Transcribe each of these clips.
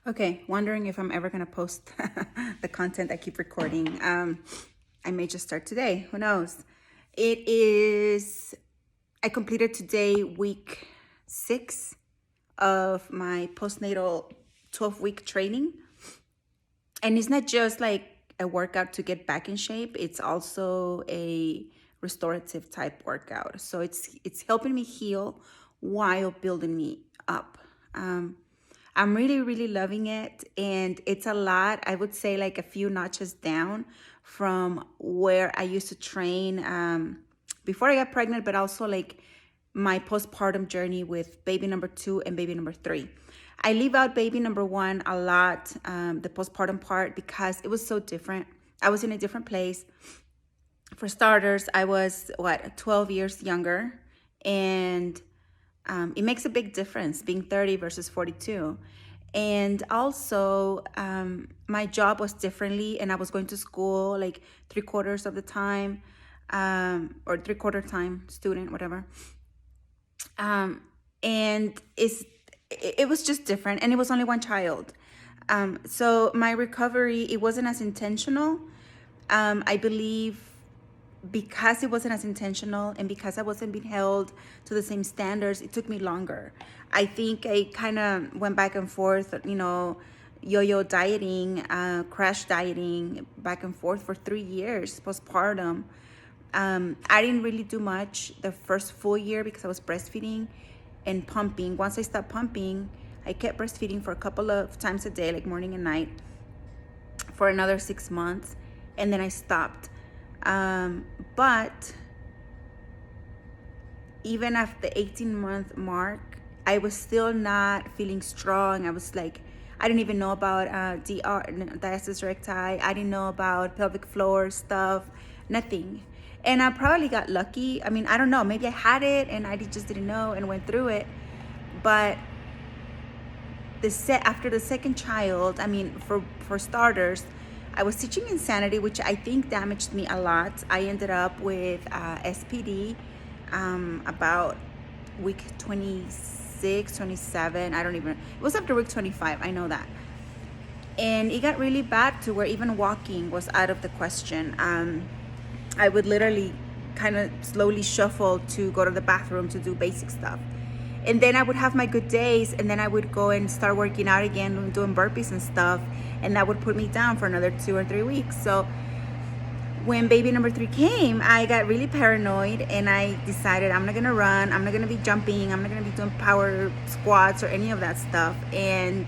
Okay, wondering if I'm ever gonna post the content I keep recording. I may just start today. Who knows? It is. I completed today week 6 of my postnatal 12-week training, and it's not just like a workout to get back in shape. It's also a restorative type workout. So it's helping me heal while building me up. I'm really, really loving it. And it's a lot, I would say, like a few notches down from where I used to train before I got pregnant, but also like my postpartum journey with baby number 2 and baby number 3. I leave out baby number 1 a lot, the postpartum part, because it was so different. I was in a different place. For starters, I was 12 years younger, and it makes a big difference being 30 versus 42. And also, my job was differently, and I was going to school like 3/4 of the time, or 3/4 time student, whatever. And it was just different, and it was only one child. So my recovery, it wasn't as intentional. I believe because it wasn't as intentional and because I wasn't being held to the same standards, it took me longer. I think I kind of went back and forth, yo-yo dieting, crash dieting, back and forth for 3 years postpartum. I didn't really do much the first full year because I was breastfeeding and pumping. Once I stopped pumping, I kept breastfeeding for a couple of times a day, like morning and night, for another 6 months, and then I stopped. But even after the 18-month mark, I was still not feeling strong. I was like, I didn't even know about diastasis recti. I didn't know about pelvic floor stuff, nothing. And I probably got lucky. I mean, I don't know. Maybe I had it and I just didn't know and went through it. But after the second child, I mean, for starters, I was teaching insanity, which I think damaged me a lot. I ended up with SPD about week 26, 27. I don't even, it was after week 25. I know that. And it got really bad to where even walking was out of the question. I would literally kind of slowly shuffle to go to the bathroom to do basic stuff. And then I would have my good days, and then I would go and start working out again, doing burpees and stuff, and that would put me down for another 2 or 3 weeks. So when baby number 3 came, I got really paranoid, and I decided I'm not gonna run, I'm not gonna be jumping, I'm not gonna be doing power squats or any of that stuff. And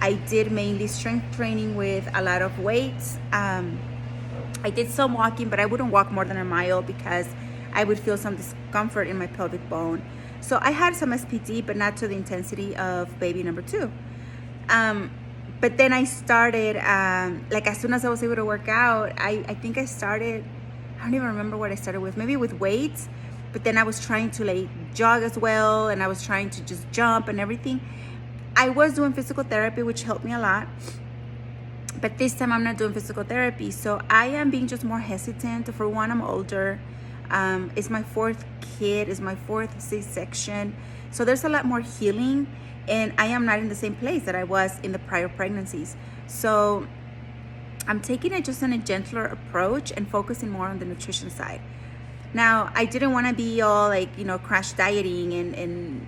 I did mainly strength training with a lot of weights. I did some walking, but I wouldn't walk more than a mile because I would feel some discomfort in my pelvic bone. So I had some SPD, but not to the intensity of baby number 2. But then I started, like as soon as I was able to work out, I think I don't even remember what I started with, maybe with weights, but then I was trying to like jog as well, and I was trying to just jump and everything. I was doing physical therapy, which helped me a lot. But this time I'm not doing physical therapy. So I am being just more hesitant. For one, I'm older. It's my 4th kid, it's my 4th C-section. So there's a lot more healing, and I am not in the same place that I was in the prior pregnancies. So I'm taking it just on a gentler approach and focusing more on the nutrition side. Now, I didn't want to be all like, crash dieting and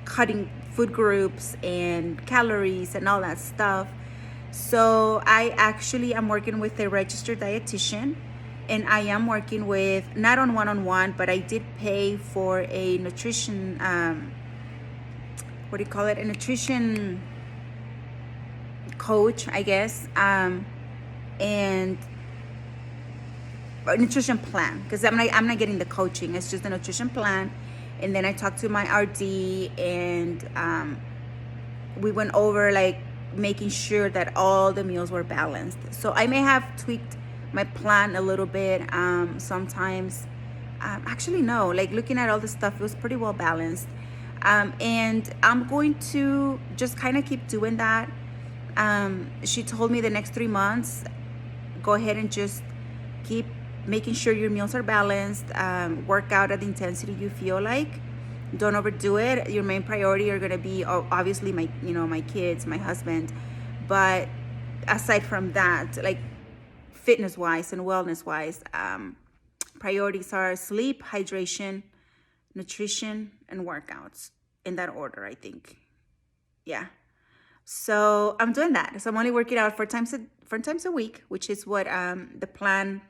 cutting food groups and calories and all that stuff. So I actually am working with a registered dietitian, and I am working with, not on one-on-one, but I did pay for a nutrition, a nutrition coach, I guess, and a nutrition plan, because I'm not getting the coaching. It's just a nutrition plan. And then I talked to my RD, and we went over like making sure that all the meals were balanced. So I may have tweaked my plan a little bit sometimes. Actually, no, like looking at all the stuff, it was pretty well balanced. And I'm going to just kind of keep doing that. She told me the next 3 months, go ahead and just keep making sure your meals are balanced, work out at the intensity you feel like, Don't overdo it. Your main priority are going to be obviously my kids, my husband. But aside from that, like fitness wise and wellness wise, priorities are sleep, hydration, nutrition, and workouts, in that order, I think. Yeah. So I'm doing that. So I'm only working out 4 times a week, which is what the plan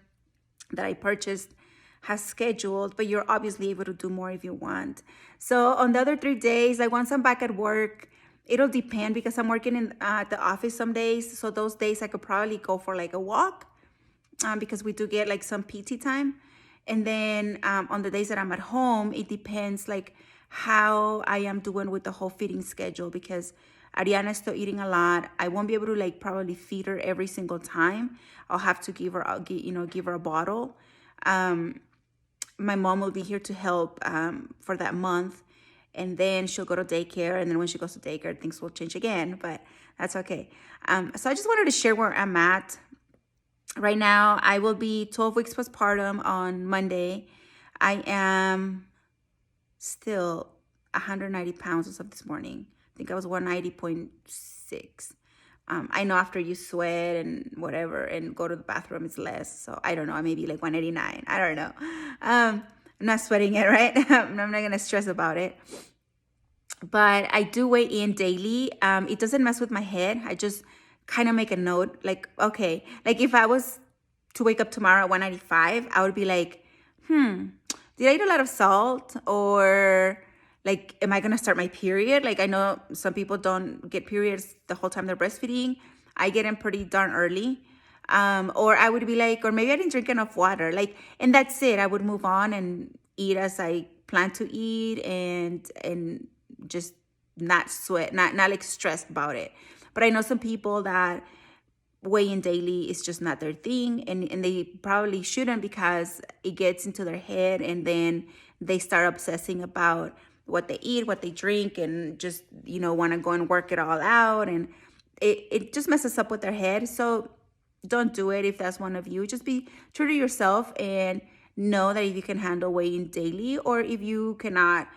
that I purchased has scheduled, but you're obviously able to do more if you want. So on the other 3 days, like once I'm back at work, it'll depend because I'm working at the office some days. So those days I could probably go for like a walk, because we do get like some PT time. And then on the days that I'm at home, it depends like how I am doing with the whole feeding schedule, because Ariana is still eating a lot. I won't be able to like probably feed her every single time. I'll have to give her a bottle. My mom will be here to help for that month, and then she'll go to daycare. And then when she goes to daycare, things will change again, but that's okay. So I just wanted to share where I'm at. Right now, I will be 12 weeks postpartum on Monday. I am still 190 pounds as of this morning. I think I was 190.6. I know after you sweat and whatever and go to the bathroom, it's less. So I don't know, maybe like 189. I don't know. I'm not sweating it, right? I'm not going to stress about it. But I do weigh in daily. It doesn't mess with my head. I just kind of make a note, like, okay, like if I was to wake up tomorrow at 195, I would be like, did I eat a lot of salt? Or like, am I going to start my period? Like, I know some people don't get periods the whole time they're breastfeeding. I get them pretty darn early. Or I would be like, or maybe I didn't drink enough water. Like, and that's it. I would move on and eat as I plan to eat, and just not sweat, not like stressed about it. But I know some people that weigh in daily is just not their thing, and they probably shouldn't, because it gets into their head, and then they start obsessing about what they eat, what they drink, and just, want to go and work it all out, and it just messes up with their head. So don't do it if that's one of you. Just be true to yourself and know that if you can handle weighing daily, or if you cannot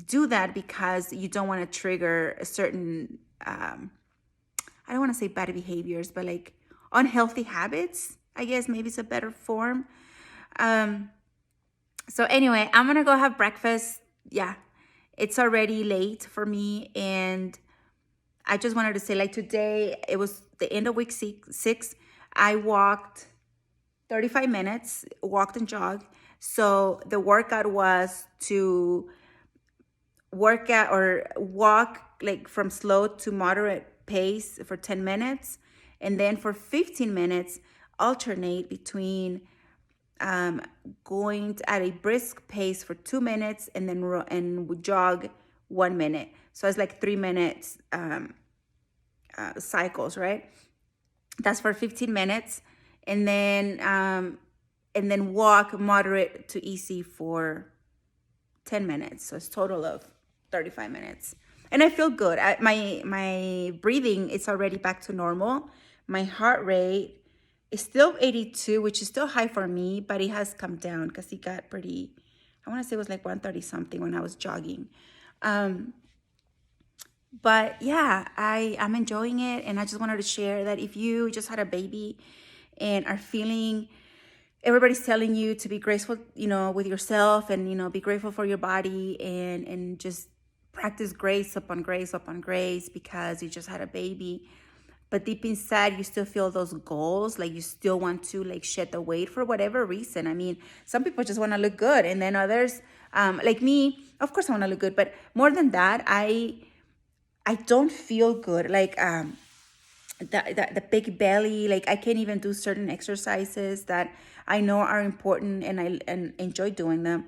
do that because you don't want to trigger a certain I don't want to say bad behaviors, but like unhealthy habits, I guess maybe it's a better form. So anyway, I'm going to go have breakfast. Yeah, it's already late for me. And I just wanted to say, like, today, it was the end of week six. I walked 35 minutes, walked and jogged. So the workout was to work out or walk like from slow to moderate pace for 10 minutes. And then for 15 minutes, alternate between going at a brisk pace for 2 minutes and then jog 1 minute. So it's like 3 minutes cycles, right? That's for 15 minutes. And then walk moderate to easy for 10 minutes. So it's total of 35 minutes. And I feel good. My breathing is already back to normal. My heart rate is still 82, which is still high for me, but it has come down because it got pretty, I want to say it was like 130 something when I was jogging. But yeah, I'm enjoying it. And I just wanted to share that if you just had a baby and are feeling, everybody's telling you to be graceful, with yourself, and, be grateful for your body, and just practice grace upon grace upon grace because you just had a baby. But deep inside, you still feel those goals, like you still want to like shed the weight for whatever reason. I mean, some people just want to look good, and then others, like me, of course I want to look good, but more than that, I don't feel good. Like the big belly, like I can't even do certain exercises that I know are important and I enjoy doing them.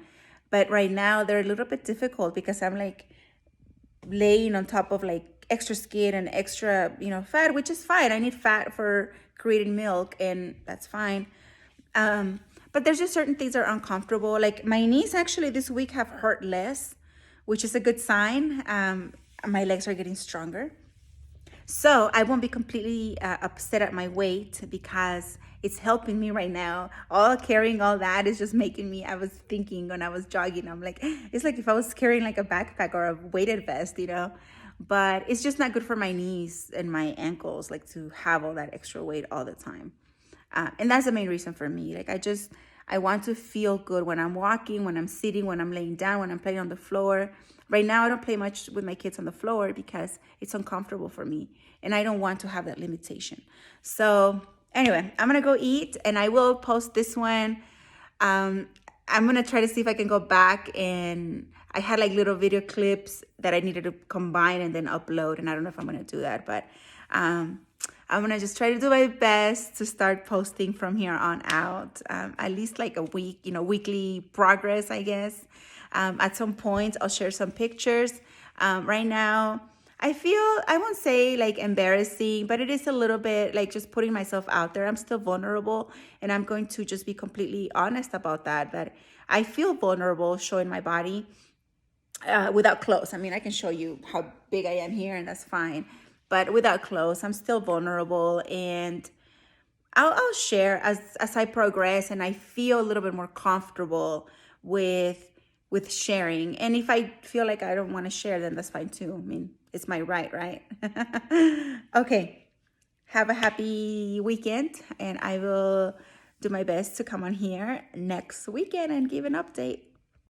But right now they're a little bit difficult because I'm like laying on top of like extra skin and extra, fat, which is fine. I need fat for creating milk, and that's fine. But there's just certain things that are uncomfortable. Like my knees actually this week have hurt less, which is a good sign. My legs are getting stronger. So I won't be completely upset at my weight because it's helping me right now. All carrying all that is just making me, I was thinking when I was jogging, I'm like, it's like if I was carrying like a backpack or a weighted vest, you know? But it's just not good for my knees and my ankles, like to have all that extra weight all the time. And that's the main reason for me. Like I want to feel good when I'm walking, when I'm sitting, when I'm laying down, when I'm playing on the floor. Right now, I don't play much with my kids on the floor because it's uncomfortable for me. And I don't want to have that limitation. So anyway, I'm going to go eat and I will post this one. Um, I'm going to try to see if I can go back, and I had like little video clips that I needed to combine and then upload. And I don't know if I'm going to do that, but um, I'm going to just try to do my best to start posting from here on out, at least like a week, weekly progress, I guess. At some point, I'll share some pictures. Right now, I feel, I won't say like embarrassing, but it is a little bit like just putting myself out there. I'm still vulnerable, and I'm going to just be completely honest about that I feel vulnerable showing my body without clothes. I mean, I can show you how big I am here, and that's fine. But without clothes, I'm still vulnerable, and I'll share as I progress and I feel a little bit more comfortable with sharing. And if I feel like I don't want to share, then that's fine too. I mean, it's my right, right? Okay. Have a happy weekend, and I will do my best to come on here next weekend and give an update.